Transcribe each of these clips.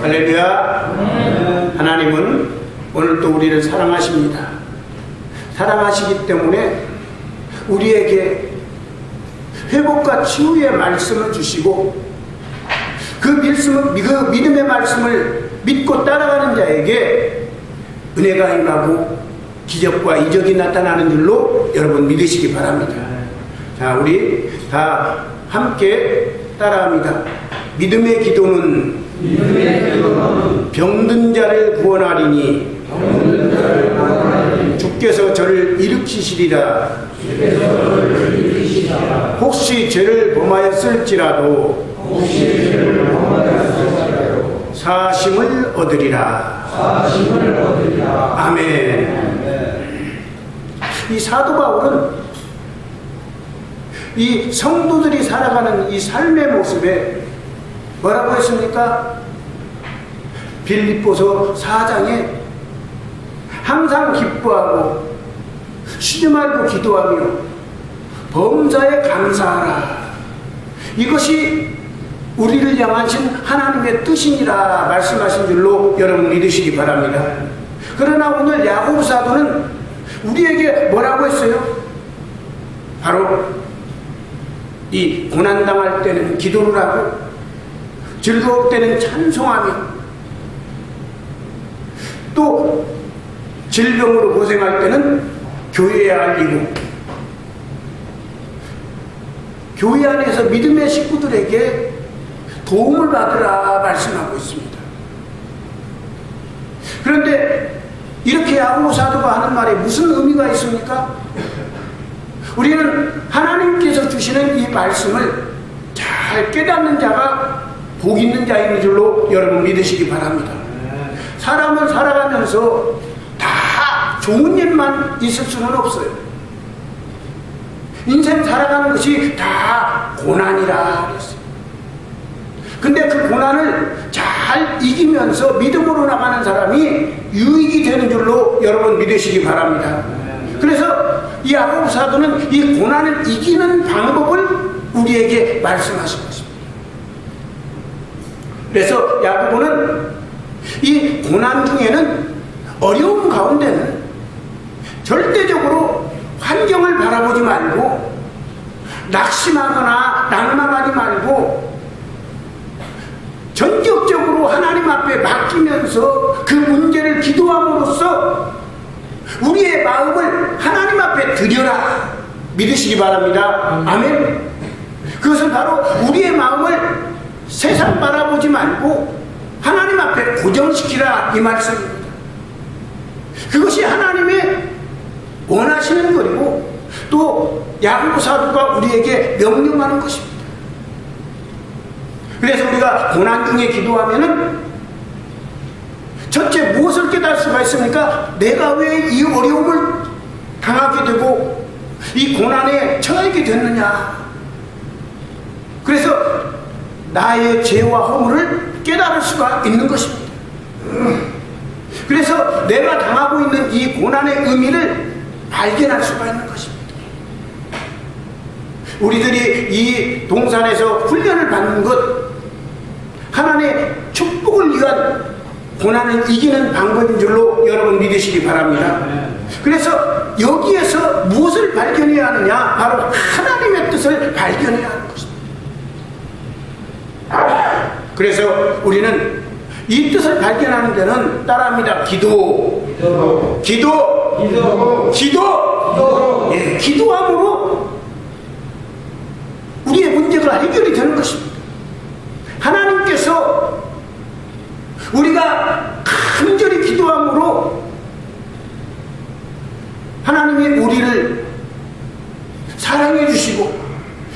할렐루야. 하나님은 오늘도 우리를 사랑하십니다. 사랑하시기 때문에 우리에게 회복과 치유의 말씀을 주시고 그 믿음의 말씀을 믿고 따라가는 자에게 은혜가 임하고 기적과 이적이 나타나는 줄로 여러분 믿으시기 바랍니다. 자, 우리 다 함께 따라합니다. 믿음의 기도는 병든 자를 구원하리니 주께서 저를 일으키시리라. 혹시 죄를 범하였을지라도 사심을 얻으리라. 아멘. 이 사도 바울은 이 성도들이 살아가는 이 삶의 모습에 뭐라고 했습니까? 빌립보서 4장에 항상 기뻐하고 쉬지 말고 기도하며 범사에 감사하라. 이것이 우리를 향하신 하나님의 뜻이니라 말씀하신 줄로 여러분 믿으시기 바랍니다. 그러나 오늘 야고보 사도는 우리에게 뭐라고 했어요? 바로 이 고난당할 때는 기도를 하고 즐거울 때는 찬송하며 또 질병으로 고생할 때는 교회에 알리고 교회 안에서 믿음의 식구들에게 도움을 받으라 말씀하고 있습니다. 그런데 이렇게 야고보 사도가 하는 말에 무슨 의미가 있습니까? 우리는 하나님께서 주시는 이 말씀을 잘 깨닫는 자가 복 있는 자인 줄로 여러분 믿으시기 바랍니다. 사람은 살아가면서 다 좋은 일만 있을 수는 없어요. 인생 살아가는 것이 다 고난이라 그랬어요. 근데 그 고난을 잘 이기면서 믿음으로 나가는 사람이 유익이 되는 줄로 여러분 믿으시기 바랍니다. 그래서 이 야고보 사도는 이 고난을 이기는 방법을 우리에게 말씀하신 것입니다. 그래서 야고보는 이 고난 중에는 어려움 가운데는 절대적으로 환경을 바라보지 말고 낙심하거나 낭망하지 말고 전격적으로 하나님 앞에 맡기면서 그 문제를 기도함으로써 우리의 마음을 하나님 앞에 드려라 믿으시기 바랍니다. 아멘. 그것은 바로 우리의 마음을 세상 바라보지 말고 하나님 앞에 고정시키라 이 말씀입니다. 그것이 하나님의 원하시는 거리고 또 야고보 사도가 우리에게 명령하는 것입니다. 그래서 우리가 고난 중에 기도하면은 첫째 무엇을 깨달을 수가 있습니까? 내가 왜 이 어려움을 당하게 되고 이 고난에 처하게 됐느냐. 그래서 나의 죄와 허물을 깨달을 수가 있는 것입니다. 그래서 내가 당하고 있는 이 고난의 의미를 발견할 수가 있는 것입니다. 우리들이 이 동산에서 훈련을 받는 것 하나님의 축복을 위한 고난을 이기는 방법인 줄로 여러분 믿으시기 바랍니다. 그래서 여기에서 무엇을 발견해야 하느냐? 바로 하나님의 뜻을 발견해야 하는 것입니다. 그래서 우리는 이 뜻을 발견하는 데는 따라합니다. 기도. 예, 기도함으로 우리의 문제가 해결이 되는 것입니다. 하나님께서 우리가 간절히 기도함으로 하나님이 우리를 사랑해 주시고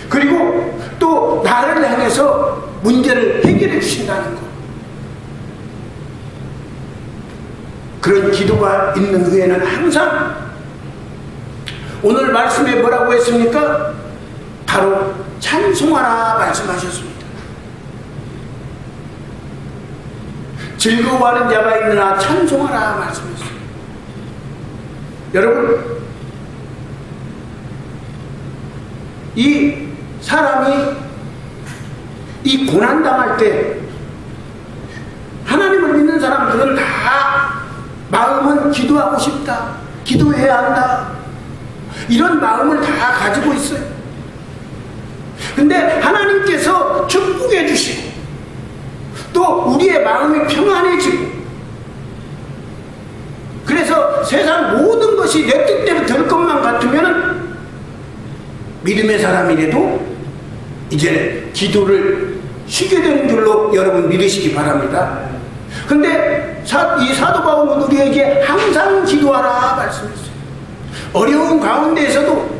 그리고 또 나를 향해서 문제를 해결해 주신다는 것. 그런 기도가 있는 후에는 항상 오늘 말씀에 뭐라고 했습니까? 바로 찬송하라 말씀하셨습니다. 즐거워하는 자가 있느나 찬송하라 말씀했습니다. 여러분, 이 사람이 이 고난당할 때 사람들은 다 마음은 기도하고 싶다, 기도해야 한다, 이런 마음을 다 가지고 있어요. 근데 하나님께서 축복해 주시고 또 우리의 마음이 평안해지고, 그래서 세상 모든 것이 내 뜻대로 될 것만 같으면 믿음의 사람이라도 이제 기도를 쉬게 되는 줄로 여러분 믿으시기 바랍니다. 근데 이 사도 바울은 우리에게 항상 기도하라 말씀했어요. 어려운 가운데에서도,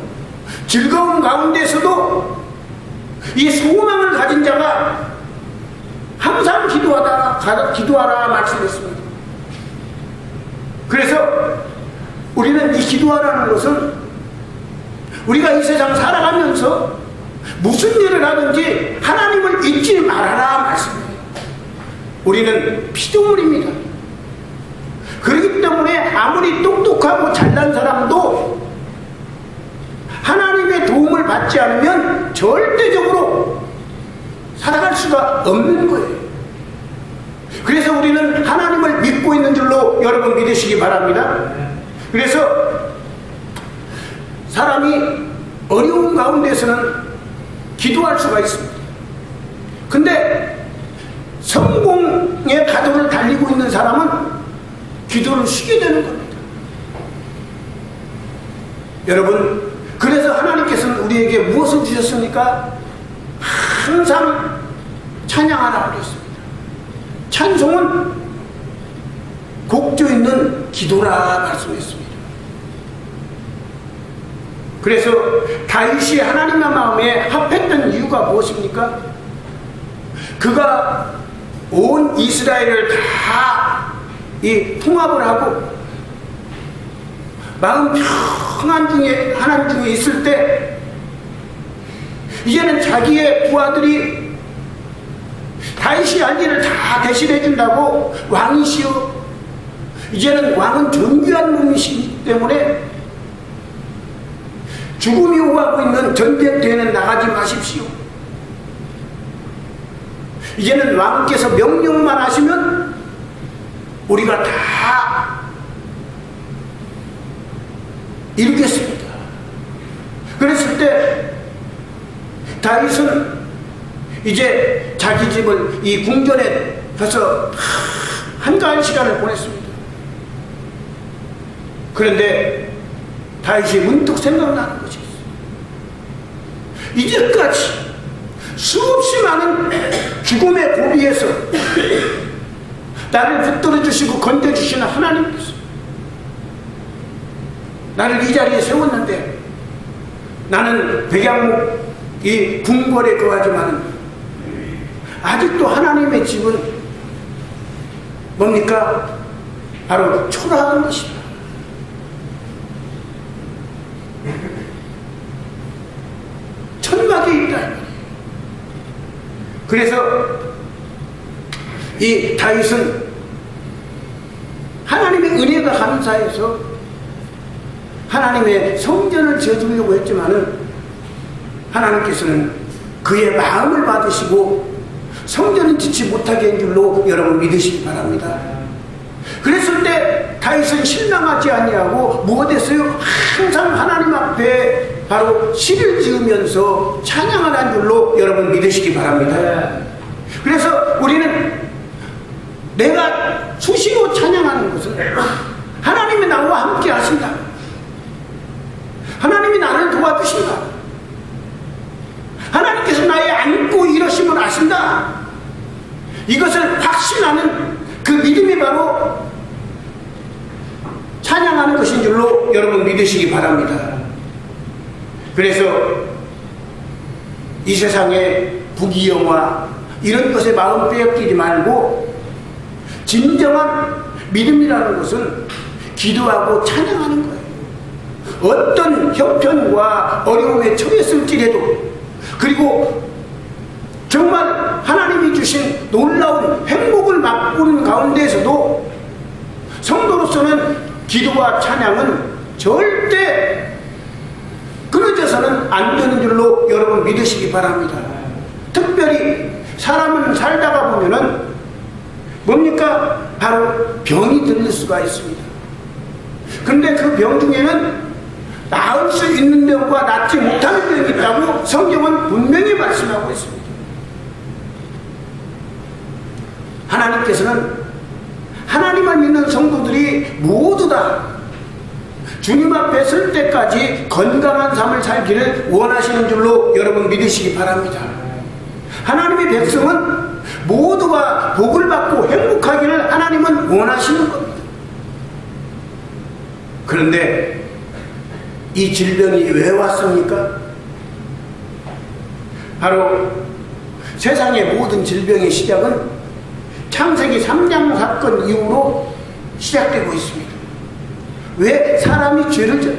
즐거운 가운데에서도 이 소망을 가진 자가 항상 기도하라 말씀했습니다. 그래서 우리는 이 기도하라는 것은 우리가 이 세상 살아가면서 무슨 일을 하든지 하나님을 잊지 말아라 말씀입니다. 우리는 피조물입니다. 그렇기 때문에 아무리 똑똑하고 잘난 사람도 하나님의 도움을 받지 않으면 절대적으로 살아갈 수가 없는 거예요. 그래서 우리는 하나님을 믿고 있는 줄로 여러분 믿으시기 바랍니다. 그래서 사람이 어려운 가운데서는 기도할 수가 있습니다. 근데 성공의 가도를 달리고 있는 사람은 기도를 쉬게 되는 겁니다. 여러분, 그래서 하나님께서는 우리에게 무엇을 주셨습니까? 항상 찬양하라고 그랬습니다. 찬송은 곡조 있는 기도라 말씀했습니다. 그래서 다윗이 하나님의 마음에 합했던 이유가 무엇입니까? 그가 온 이스라엘을 다 통합을 하고 마음 평안 중에 하나님 중에 있을 때 이제는 자기의 부하들이 다윗이 할 일을 다 대신해 준다고 왕이시여, 이제는 왕은 존귀한 몸이시기 때문에 죽음이 오가고 있는 전쟁터에는 나가지 마십시오. 이제는 왕께서 명령만 하시면 우리가 다 이루겠습니다. 그랬을 때 다윗은 이제 자기 집을 이 궁전에 가서 한가한 시간을 보냈습니다. 그런데 다윗이 문득 생각나는 것이 있어요. 이제까지 수없이 많은 죽음의 고비에서 나를 붙들어 주시고 건져 주시는 하나님께서 나를 이 자리에 세웠는데, 나는 백양목 이 궁궐에 거하지만 아직도 하나님의 집은 뭡니까? 바로 초라한 것이다. 천막에 있다. 그래서 이 다윗은 하나님의 은혜가 감사해서 하나님의 성전을 지어주려고 했지만은 하나님께서는 그의 마음을 받으시고 성전을 짓지 못하게 한 줄로 여러분 믿으시기 바랍니다. 그랬을 때 다윗은 실망하지 아니하고 무엇했어요? 항상 하나님 앞에 바로 시를 지으면서 찬양을 한 줄로 여러분 믿으시기 바랍니다. 그래서 우리는 내가 수시로 찬양하는 것은 하나님이 나와 함께 하신다, 하나님이 나를 도와주신다, 하나님께서 나의 안고 일으심을 아신다, 이것을 확신하는 그 믿음이 바로 찬양하는 것인 줄로 여러분 믿으시기 바랍니다. 그래서 이 세상에 부귀영화 이런 것에 마음 빼앗기지 말고 진정한 믿음이라는 것은 기도하고 찬양하는 거예요. 어떤 형편과 어려움에 처했을지라도, 그리고 정말 하나님이 주신 놀라운 행복을 맛보는 가운데에서도 성도로서는 기도와 찬양은 절대 끊어져서는 안 되는 줄로 여러분 믿으시기 바랍니다. 특별히 사람은 살다가 보면은 뭡니까? 바로 병이 들릴 수가 있습니다. 그런데 그 병 중에는 나을 수 있는 병과 낫지 못하는 병이 있다고 성경은 분명히 말씀하고 있습니다. 하나님께서는 하나님을 믿는 성도들이 모두 다 주님 앞에 설 때까지 건강한 삶을 살기를 원하시는 줄로 여러분 믿으시기 바랍니다. 하나님의 백성은 모두가 복을 받고 행복하기를 하나님은 원하시는 겁니다. 그런데 이 질병이 왜 왔습니까? 바로 세상의 모든 질병의 시작은 창세기 3장 사건 이후로 시작되고 있습니다. 왜? 사람이 죄를 져요.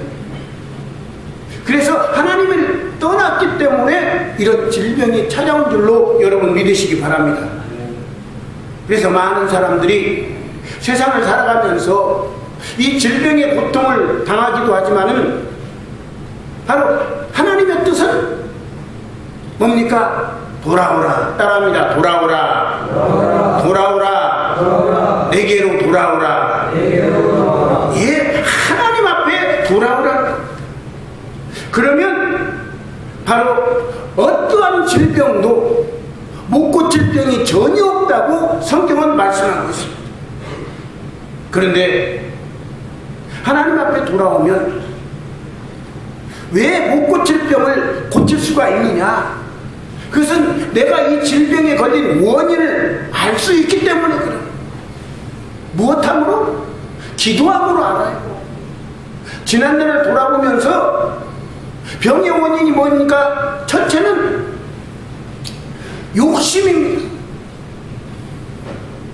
그래서 하나님을 떠났기 때문에 이런 질병이 찾아온 줄로 여러분 믿으시기 바랍니다. 그래서 많은 사람들이 세상을 살아가면서 이 질병의 고통을 당하기도 하지만은 바로 하나님의 뜻은 뭡니까? 돌아오라. 따라합니다. 돌아오라. 돌아오라. 돌아오라. 돌아오라. 내게로 돌아오라. 내게로 돌아오라. 예, 하나님 앞에 돌아오라. 그러면 바로 어떠한 질병도 못 고칠 병이 전혀 없다고 성경은 말씀하고 있습니다. 그런데 하나님 앞에 돌아오면 왜 못 고칠 병을 고칠 수가 있느냐? 그것은 내가 이 질병에 걸린 원인을 알 수 있기 때문에 그래요. 무엇함으로? 기도함으로 알아요. 지난날을 돌아보면서 병의 원인이 뭡니까? 첫째는 욕심입니다.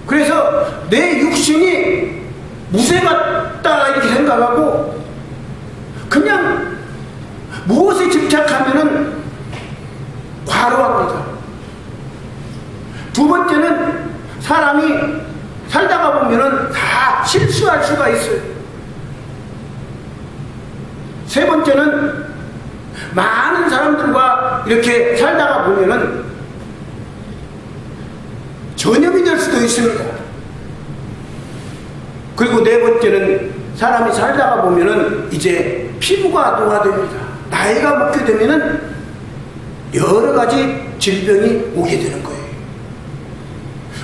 그래서 내 육신이 무쇠 같다 이렇게 생각하고 그냥 무엇에 집착하면은 과로합니다. 두 번째는 사람이 살다가 보면은 다 실수할 수가 있어요. 세 번째는 많은 사람들과 이렇게 살다가 보면은 전염이 될 수도 있습니다. 그리고 네 번째는 사람이 살다가 보면은 이제 피부가 노화됩니다. 나이가 먹게 되면은 여러 가지 질병이 오게 되는 거예요.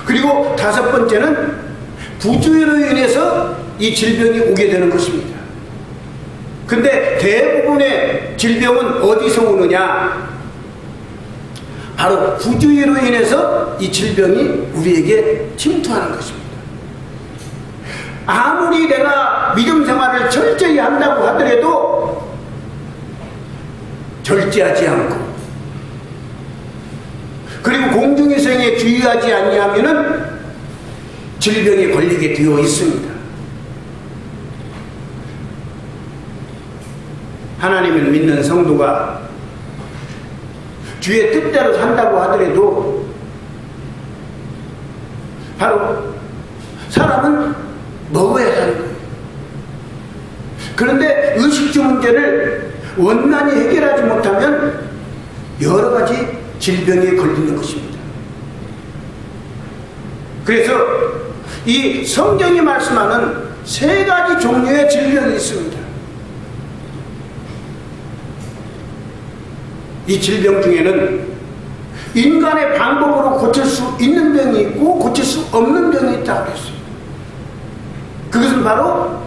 그리고 다섯 번째는 부주의로 인해서 이 질병이 오게 되는 것입니다. 근데 대부분의 질병은 어디서 오느냐? 바로 부주의로 인해서 이 질병이 우리에게 침투하는 것입니다. 아무리 내가 믿음 생활을 철저히 한다고 하더라도 절제하지 않고 그리고 공중위생에 주의하지 아니하면은 질병에 걸리게 되어 있습니다. 하나님을 믿는 성도가 주의 뜻대로 산다고 하더라도 바로 사람은 먹어야 사는 거예요. 그런데 의식주 문제를 원만히 해결하지 못하면 여러 가지 질병에 걸리는 것입니다. 그래서 이 성경이 말씀하는 세 가지 종류의 질병이 있습니다. 이 질병 중에는 인간의 방법으로 고칠 수 있는 병이 있고 고칠 수 없는 병이 있다고 했어요. 그것은 바로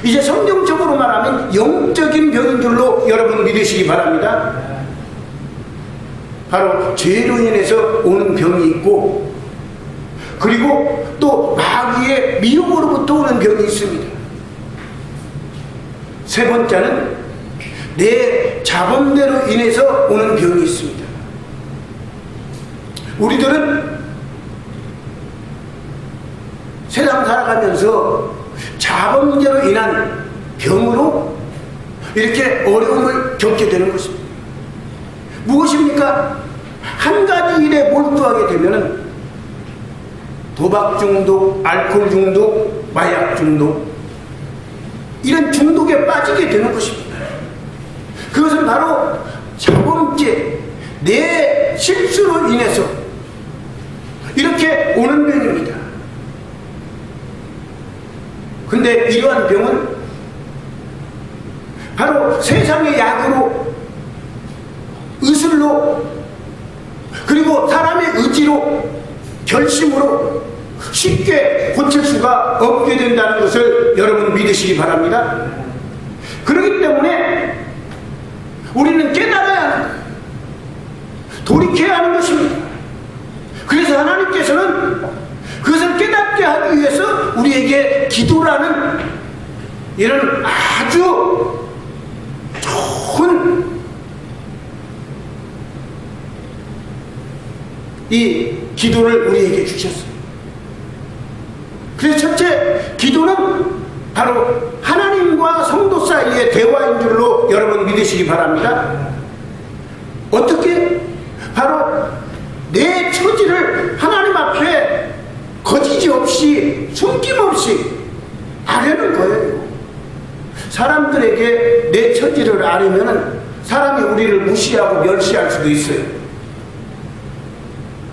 이제 성경적으로 말하면 영적인 병인 줄로 여러분 믿으시기 바랍니다. 바로 죄로 인해서 오는 병이 있고 그리고 또 마귀의 미혹으로부터 오는 병이 있습니다. 세 번째는 내 자범대로 인해서 오는 병이 있습니다. 우리들은 세상 살아가면서 자범대로 인한 병으로 이렇게 어려움을 겪게 되는 것입니다. 무엇입니까? 한 가지 일에 몰두하게 되면은 도박 중독, 알코올 중독, 마약 중독 이런 중독에 빠지게 되는 것입니다. 그것은 바로 자범죄, 내 실수로 인해서 이렇게 오는 병입니다. 근데 이러한 병은 바로 세상의 약으로, 의술로, 그리고 사람의 의지로, 결심으로 쉽게 고칠 수가 없게 된다는 것을 여러분 믿으시기 바랍니다. 그렇기 때문에 우리는 깨달아야 합니다. 돌이켜야 하는 것입니다. 그래서 하나님께서는 그것을 깨닫게 하기 위해서 우리에게 기도라는 이런 아주 좋은 이 기도를 우리에게 주셨어요. 그래서 첫째, 기도는 바로 하나님과 성도 사이의 대화인 줄로 여러분 믿으시기 바랍니다. 어떻게? 바로 내 처지를 하나님 앞에 거지지 없이, 숨김없이 아뢰는 거예요. 사람들에게 내 처지를 아뢰면 사람이 우리를 무시하고 멸시할 수도 있어요.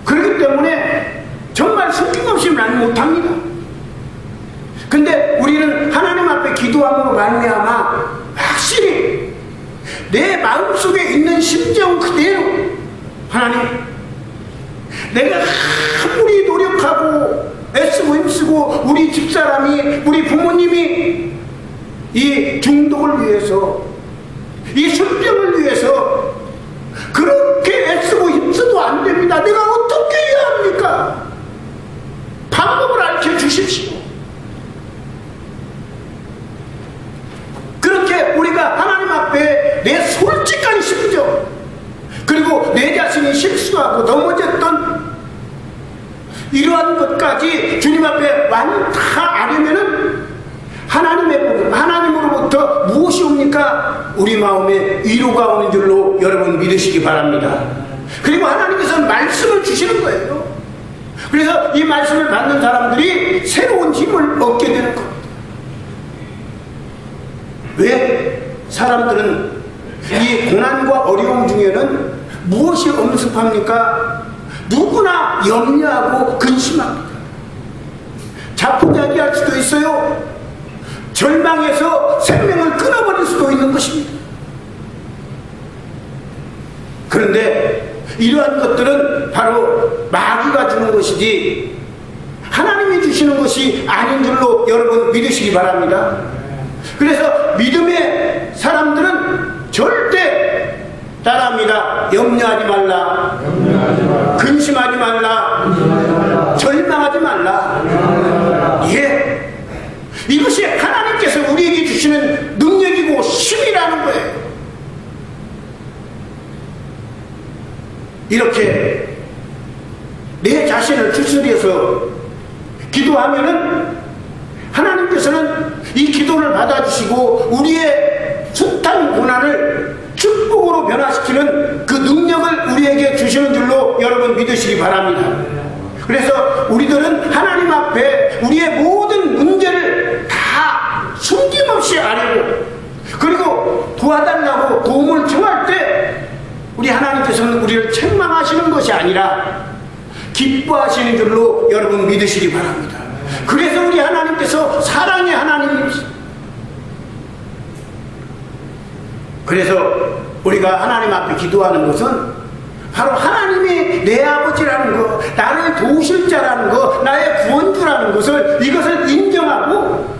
그렇기 때문에 정말 숨김없이 말 못합니다. 근데 우리는 하나님 앞에 기도함으로 말미암아 확실히 내 마음속에 있는 심정 그대로, 하나님, 내가 아무리 노력하고 애쓰고 힘쓰고 우리 집사람이, 우리 부모님이 이 중독을 위해서, 이 술병을 위해서 그렇게 애쓰고 힘써도 안 됩니다. 내가 어떻게 해야 합니까? 방법을 알려 주십시오. 그렇게 우리가 하나님 앞에 내 솔직한 심정, 그리고 내 자신이 실수하고 넘어졌던 이러한 것까지 주님 앞에 완다 아뢰면은 하나님으로부터 무엇이 옵니까? 우리 마음에 위로가 오는 줄로 여러분 믿으시기 바랍니다. 그리고 하나님께서는 말씀을 주시는 거예요. 그래서 이 말씀을 받는 사람들이 새로운 힘을 얻게 되는 겁니다. 왜? 사람들은 이 고난과 어려움 중에는 무엇이 엄습합니까? 누구나 염려하고 근심합니다. 자포자기할 수도 있어요. 절망해서 생명을 끊어버릴 수도 있는 것입니다. 그런데 이러한 것들은 바로 마귀가 주는 것이지 하나님이 주시는 것이 아닌 줄로 여러분 믿으시기 바랍니다. 그래서 믿음의 사람들은 절대 따라합니다. 염려하지 말라, 근심하지 말라, 절망하지 말라. 예, 이것이 하나님께서 우리에게 주시는 능력이고 힘이라는 거예요. 이렇게 내 자신을 추스려서 기도하면은 하나님께서는 이 기도를 받아주시고 우리의 숱한 고난을 축복으로 변화시키는 그 능력을 우리에게 주시는 줄로 여러분 믿으시기 바랍니다. 그래서 우리들은 하나님 앞에 우리의 모든 문제를 다 숨김없이 아뢰고, 그리고 도와달라고 도움을 청할 때 우리 하나님께서는 우리를 책망하시는 것이 아니라 기뻐하시는 줄로 여러분 믿으시기 바랍니다. 그래서 우리 하나님께서 사랑의 하나님입니다. 그래서 우리가 하나님 앞에 기도하는 것은 바로 하나님이 내 아버지라는 거, 나를 도우실 자라는 거, 나의 구원주라는 것을, 이것을 인정하고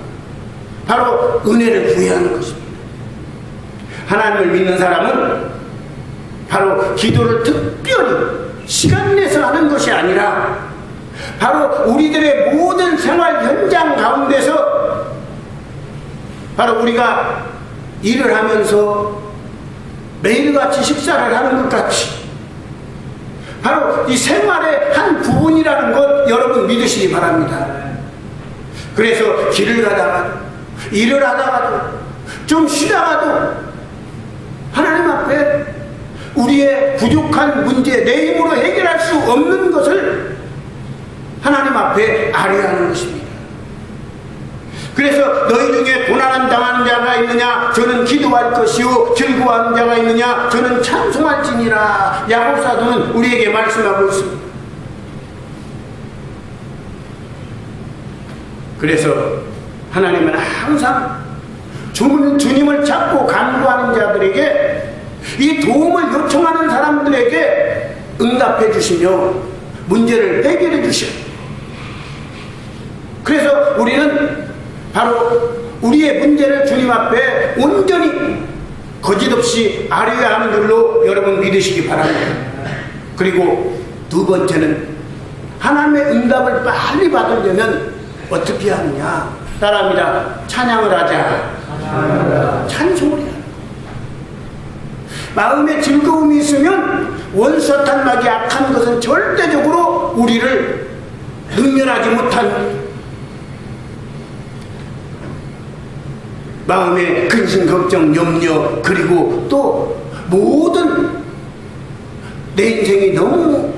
바로 은혜를 구해하는 것입니다. 하나님을 믿는 사람은 바로 기도를 특별히 시간 내서 하는 것이 아니라 바로 우리들의 모든 생활 현장 가운데서 바로 우리가 일을 하면서 매일같이 식사를 하는 것 같이 바로 이 생활의 한 부분이라는 것 여러분 믿으시기 바랍니다. 그래서 길을 가다가도, 일을 하다가도, 좀 쉬다가도 하나님 앞에 우리의 부족한 문제, 내 힘으로 해결할 수 없는 것을 하나님 앞에 아뢰하는 것입니다. 그래서 너희 중에 고난을 당하는 자가 있느냐? 저는 기도할 것이요. 즐거워하는 자가 있느냐? 저는 찬송할지니라. 야곱 사도는 우리에게 말씀하고 있습니다. 그래서 하나님은 항상 주님을 잡고 간구하는 자들에게, 이 도움을 요청하는 사람들에게 응답해 주시며 문제를 해결해 주셔요. 그래서 우리는 바로 우리의 문제를 주님 앞에 온전히 거짓없이 아뢰야 하는 줄로 여러분 믿으시기 바랍니다. 그리고 두 번째는 하나님의 응답을 빨리 받으려면 어떻게 하느냐? 따라합니다. 찬양을 하자. 찬송을 해야. 마음에 즐거움이 있으면 원수탄막이 악한 것은 절대적으로 우리를 능멸하지 못한, 마음에 근심, 걱정, 염려, 그리고 또 모든 내 인생이 너무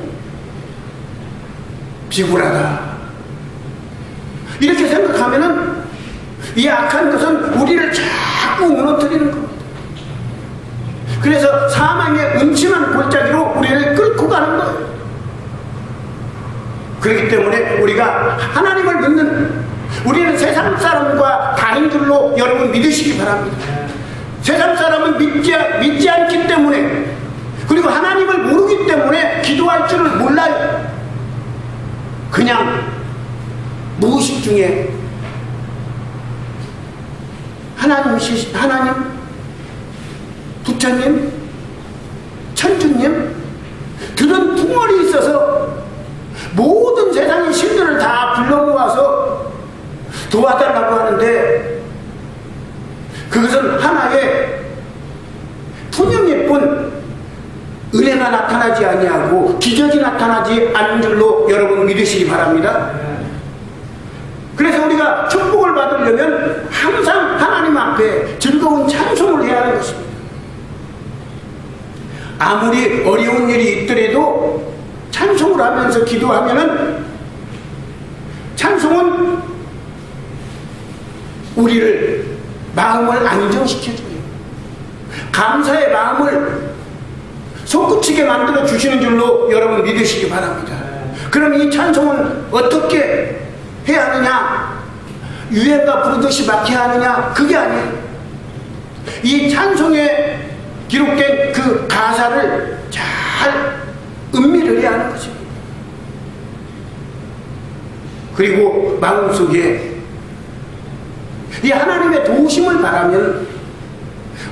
비굴하다, 이렇게 생각하면은 이 악한 것은 우리를 자꾸 무너뜨리는 겁니다. 그래서 사망의 음침한 골짜기로 우리를 끌고 가는 거예요. 그렇기 때문에 우리가 하나님을 믿는, 우리는 세상 사람과 다른 줄로 여러분 믿으시기 바랍니다. 세상 사람은 믿지 않기 때문에, 그리고 하나님을 모르기 때문에 기도할 줄을 몰라요. 그냥 무의식 중에 하나님, 부처님, 천주님, 들은 둥어리 있어서 모든 세상의 신들을 다 불러 모아서 도와달라고 하는데, 그것은 하나의 푸념일 뿐 은혜가 나타나지 아니하고 기적이 나타나지 않는 줄로 여러분 믿으시기 바랍니다. 그래서 우리가 축복을 받으려면 항상 하나님 앞에 즐거운 찬송을 해야 하는 것입니다. 아무리 어려운 일이 있더라도 찬송을 하면서 기도하면은, 찬송은 우리를, 마음을 안정시켜줘요. 감사의 마음을 솟구치게 만들어 주시는 줄로 여러분 믿으시기 바랍니다. 그럼 이 찬송은 어떻게 해야 하느냐? 유행가 부르듯이 막 해야 하느냐? 그게 아니에요. 이 찬송에 기록된 그 가사를 잘 음미를 해야 하는 것입니다. 그리고 마음속에 이 하나님의 도우심을 바라면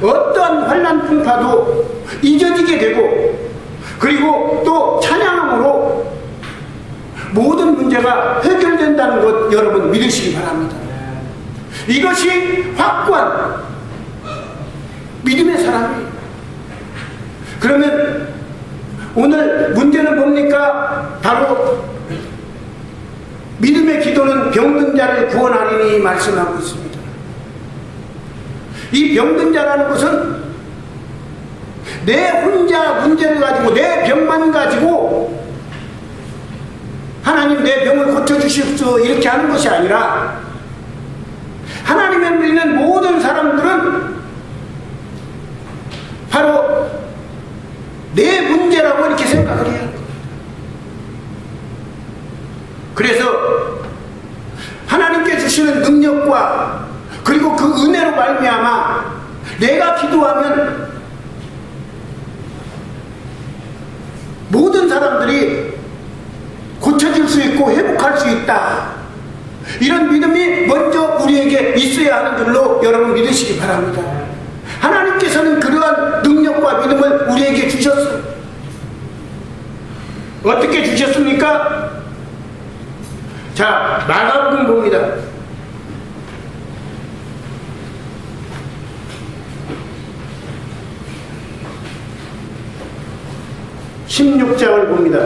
어떠한 환난 풍파도 잊어지게 되고, 그리고 또 찬양함으로 모든 문제가 해결된다는 것 여러분 믿으시기 바랍니다. 이것이 확고한 믿음의 사람이에요. 그러면 오늘 문제는 뭡니까? 바로 믿음의 기도는 병든 자를 구원하리니 말씀하고 있습니다. 이 병든 자라는 것은 내 혼자 문제를 가지고, 내 병만 가지고 하나님 내 병을 고쳐주십시오 이렇게 하는 것이 아니라, 하나님을 믿는 모든 사람들은 바로 내 문제라고 이렇게 생각을 해야 합니다. 그래서 하나님께 주시는 능력과 그리고 그 은혜로 말미암아 내가 기도하면 모든 사람들이 고쳐질 수 있고 회복할 수 있다, 이런 믿음이 먼저 우리에게 있어야 하는 줄로 여러분 믿으시기 바랍니다. 하나님께서는 그러한 능력과 믿음을 우리에게 주셨어요. 어떻게 주셨습니까? 자, 마가복음 봅니다. 16장을 봅니다.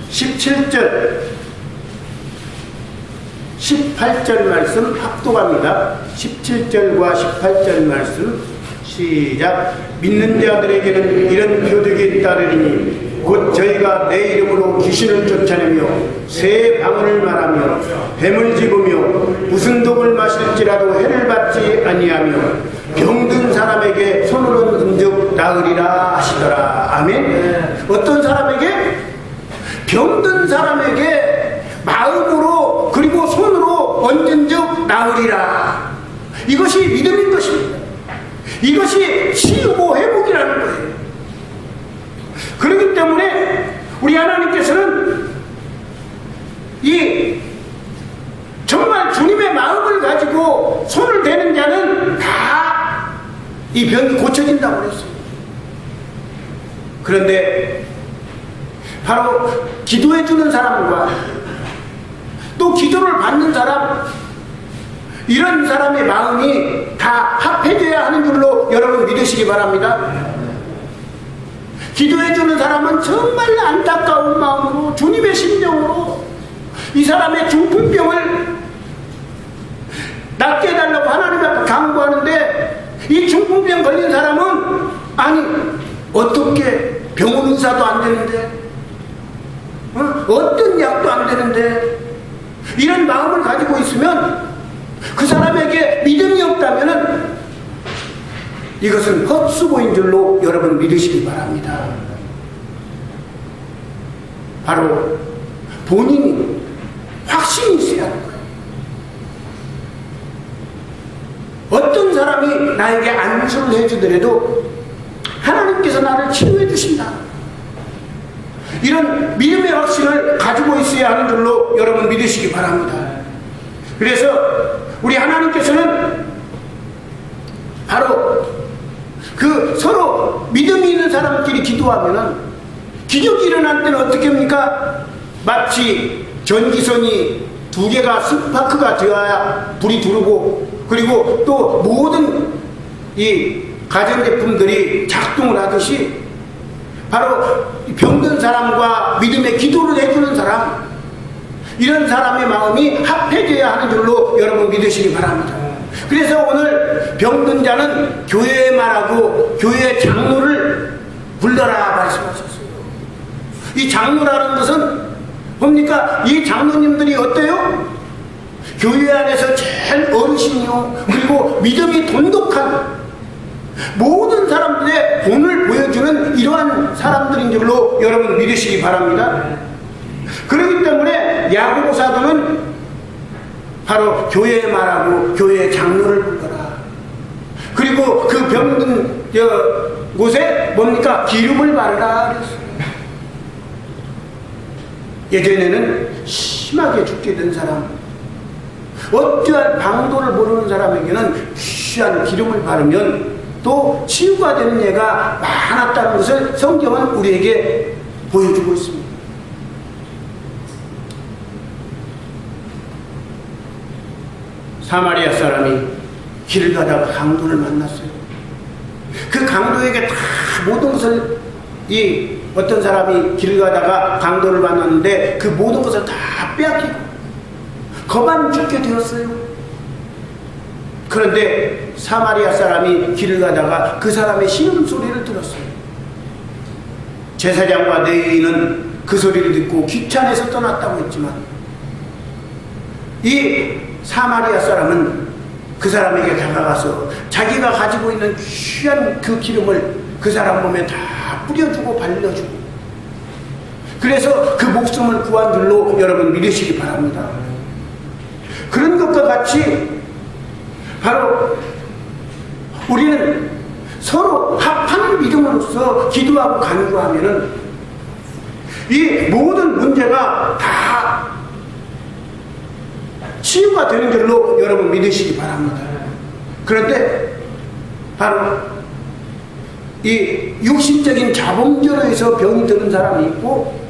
17절, 18절 말씀 합독합니다. 17절과 18절 말씀 시작. 믿는 자들에게는 이런 표적이 따르리니 곧 저희가 내 이름으로 귀신을 쫓아내며 새 방언을 말하며 뱀을 집으며 무슨 독을 마실지라도 해를 받지 아니하며 병든 사람에게 손을 얹은즉 나으리라 하시더라. 아멘. 어떤 사람에게? 병든 사람에게 마음으로 그리고 손으로 얹은즉 나으리라. 이것이 믿음인 것입니다. 이것이 치유고 회복이라는 거예요. 그렇기 때문에 우리 하나님께서는 이 정말 주님의 마음을 가지고 손을 대는 자는 다 이 병이 고쳐진다고 그랬어요. 그런데 바로 기도해 주는 사람과 또 기도를 받는 사람, 이런 사람의 마음이 다 합해져야 하는 줄로 여러분 믿으시기 바랍니다. 기도해 주는 사람은 정말 안타까운 마음으로 주님의 심정으로 이 사람의 중풍병을 낫게 해달라고 하나님 앞에 강구하는데, 이 중풍병 걸린 사람은 아니 어떻게 병원 의사도 안 되는데 어떤 약도 안 되는데 이런 마음을 가지고 있으면 그 사람에게 믿음이 없다면 이것은 헛수고인 줄로 여러분 믿으시기 바랍니다. 바로 본인이 확신이 있어야 하는 거예요. 어떤 사람이 나에게 안수를 해주더라도 하나님께서 나를 치유해 주신다, 이런 믿음의 확신을 가지고 있어야 하는 줄로 여러분 믿으시기 바랍니다. 그래서 우리 하나님께서는 바로 그 서로 믿음이 있는 사람끼리 기도하면은 기적이 일어날 때는 어떻게 합니까? 마치 전기선이 두 개가 스파크가 되어야 불이 들어오고, 그리고 또 모든 이 가전제품들이 작동을 하듯이 바로 병든 사람과 믿음의 기도를 해주는 사람, 이런 사람의 마음이 합해져야 하는 줄로 여러분 믿으시기 바랍니다. 그래서 오늘 병든 자는 교회에 말하고 교회 장로를 불러라 말씀하셨어요. 이 장로라는 것은 뭡니까? 이 장로님들이 어때요? 교회 안에서 제일 어르신이요, 그리고 믿음이 돈독한 모든 사람들의 본을 보여주는 이러한 사람들인 줄로 여러분 믿으시기 바랍니다. 그렇기 때문에 야고보 사도는 바로 교회에 말하고 교회 장로를 불러라. 그리고 그 병든 곳에 뭡니까? 기름을 바르라 그랬어요. 예전에는 심하게 죽게 된 사람, 어떠한 방도를 모르는 사람에게는 귀한 기름을 바르면 또 치유가 되는 예가 많았다는 것을 성경은 우리에게 보여주고 있습니다. 사마리아 사람이 길을 가다가 강도를 만났어요. 그 강도에게 다 모든 것을, 이 어떤 사람이 길을 가다가 강도를 만났는데 그 모든 것을 다 빼앗기고 거만 죽게 되었어요. 그런데 사마리아 사람이 길을 가다가 그 사람의 신음소리를 들었어요. 제사장과 레위인은 그 소리를 듣고 귀찮아서 떠났다고 했지만, 이 사마리아 사람은 그 사람에게 다가가서 자기가 가지고 있는 귀한 그 기름을 그 사람 몸에 다 뿌려주고 발려주고, 그래서 그 목숨을 구한 줄로 여러분 믿으시기 바랍니다. 그런 것과 같이 바로 우리는 서로 합하는 믿음으로써 기도하고 간구하면은 이 모든 문제가 다 치유가 되는 줄로 여러분 믿으시기 바랍니다. 그런데 바로 이 육신적인 자본주의로 해서 병이 드는 사람이 있고,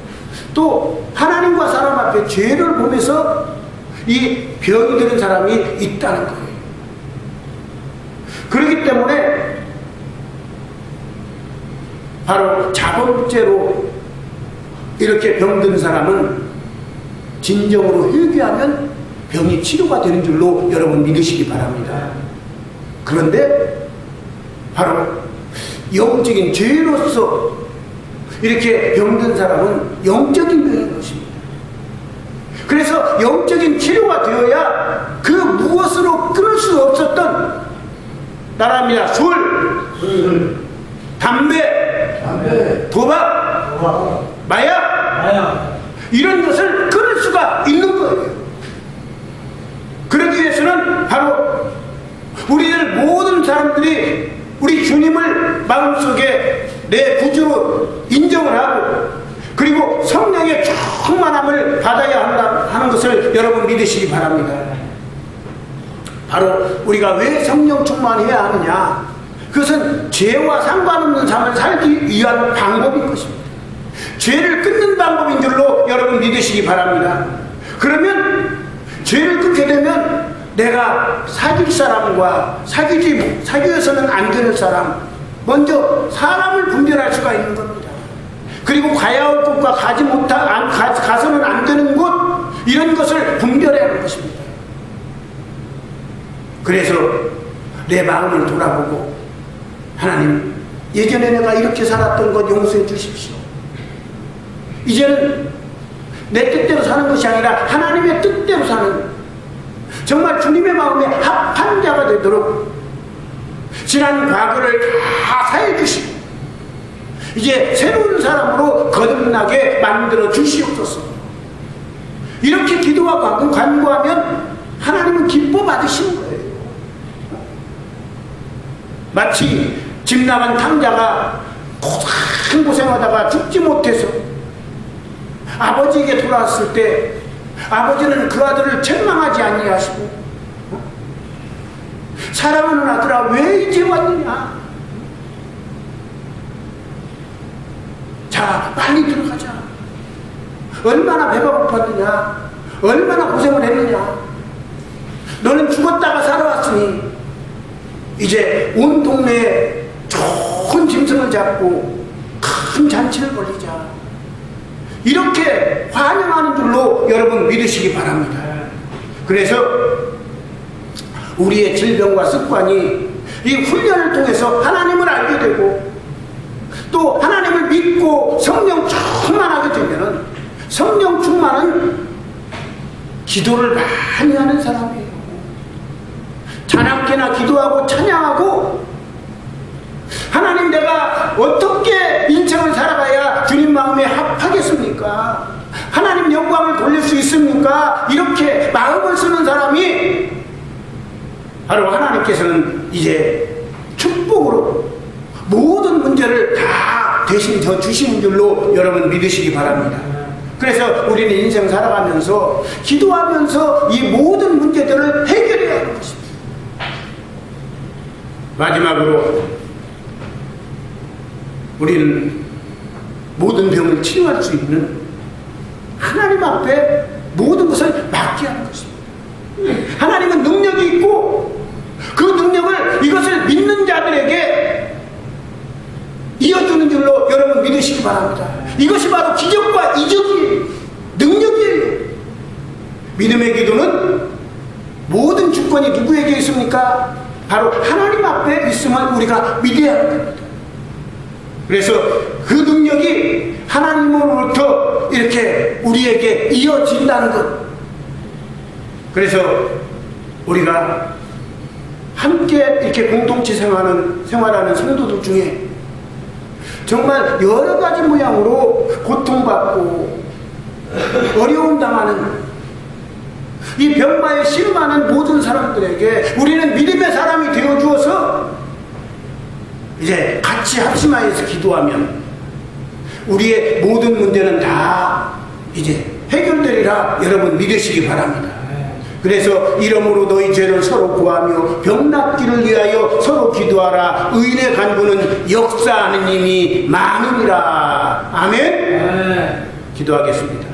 또 하나님과 사람 앞에 죄를 보면서 이 병이 드는 사람이 있다는 거예요. 그렇기 때문에 바로 자본죄로 이렇게 병든 사람은 진정으로 회개하면 병이 치료가 되는 줄로 여러분 믿으시기 바랍니다. 그런데 바로 영적인 죄로서 이렇게 병든 사람은 영적인 병인 것입니다. 그래서 영적인 치료가 되어야 그 무엇으로 끊을 수 없었던 나라입니다. 술, 담배, 도박, 마약 이런 것을 끊을 수가 있는 거예요. 그러기 위해서는 바로 우리들 모든 사람들이 우리 주님을 마음속에 내 구주로 인정을 하고 그리고 성령의 충만함을 받아야 하는 것을 여러분 믿으시기 바랍니다. 바로 우리가 왜 성령 충만해야 하느냐? 그것은 죄와 상관없는 삶을 살기 위한 방법인 것입니다. 죄를 끊는 방법인 줄로 여러분 믿으시기 바랍니다. 그러면 죄를 끊게 되면 내가 사귈 사람과 사귀어서는 안 되는 사람, 먼저 사람을 분별할 수가 있는 겁니다. 그리고 가야 할 곳과 가서는 안 되는 곳, 이런 것을 분별해야 하는 것입니다. 그래서 내 마음을 돌아보고 하나님, 예전에 내가 이렇게 살았던 것 용서해 주십시오. 이제는 내 뜻대로 사는 것이 아니라 하나님의 뜻대로 사는, 정말 주님의 마음에 합한 자가 되도록 지난 과거를 다 사해 주시고 이제 새로운 사람으로 거듭나게 만들어 주시옵소서. 이렇게 기도하고 간구하면 하나님은 기뻐 받으시는 거예요. 마치 집 나간 탕자가 고생하다가 죽지 못해서 아버지에게 돌아왔을 때 아버지는 그 아들을 책망하지 아니하시고 사랑하는 아들아 왜 이제 왔느냐, 자 빨리 들어가자, 얼마나 배가 고팠느냐, 얼마나 고생을 했느냐, 너는 죽었다가 살아왔으니 이제 온 동네에 좋은 짐승을 잡고 큰 잔치를 벌리자, 이렇게 환영하는 줄로 여러분 믿으시기 바랍니다. 그래서 우리의 질병과 습관이 이 훈련을 통해서 하나님을 알게 되고 또 하나님을 믿고 성령 충만하게 되면, 성령 충만은 기도를 많이 하는 사람이에요. 자나깨나 기도하고 찬양하고, 하나님 내가 어떻게 인생을 살아가야 주님 마음에 합하겠습니까? 하나님 영광을 돌릴 수 있습니까? 이렇게 마음을 쓰는 사람이 바로 하나님께서는 이제 축복으로 모든 문제를 다 대신 져 주시는 줄로 여러분 믿으시기 바랍니다. 그래서 우리는 인생 살아가면서 기도하면서 이 모든 문제들을 해결해야 하는 것입니다. 마지막으로 우리는 모든 병을 치료할 수 있는 하나님 앞에 모든 것을 맡게 하는 것입니다. 하나님은 능력이 있고 그 능력을, 이것을 믿는 자들에게 이어주는 줄로 여러분 믿으시기 바랍니다. 이것이 바로 기적과 이적이에요. 능력이에요. 믿음의 기도는 모든 주권이 누구에게 있습니까? 바로 하나님 앞에 있으면 우리가 믿어야 합니다. 그래서 그 능력이 하나님으로부터 이렇게 우리에게 이어진다는 것. 그래서 우리가 함께 이렇게 공동체 생활하는 성도들 중에 정말 여러 가지 모양으로 고통받고 어려움 당하는 이 병마에 신음하는 모든 사람들에게 우리는 믿음의 사람이 되어 주어서 이제 같이 합심하여서 기도하면 우리의 모든 문제는 다 이제 해결되리라 여러분 믿으시기 바랍니다. 그래서 이러므로 너희 죄를 서로 구하며 병 낫기를 위하여 서로 기도하라. 의인의 간구는 역사하는 힘이 많으니라. 아멘. 기도하겠습니다.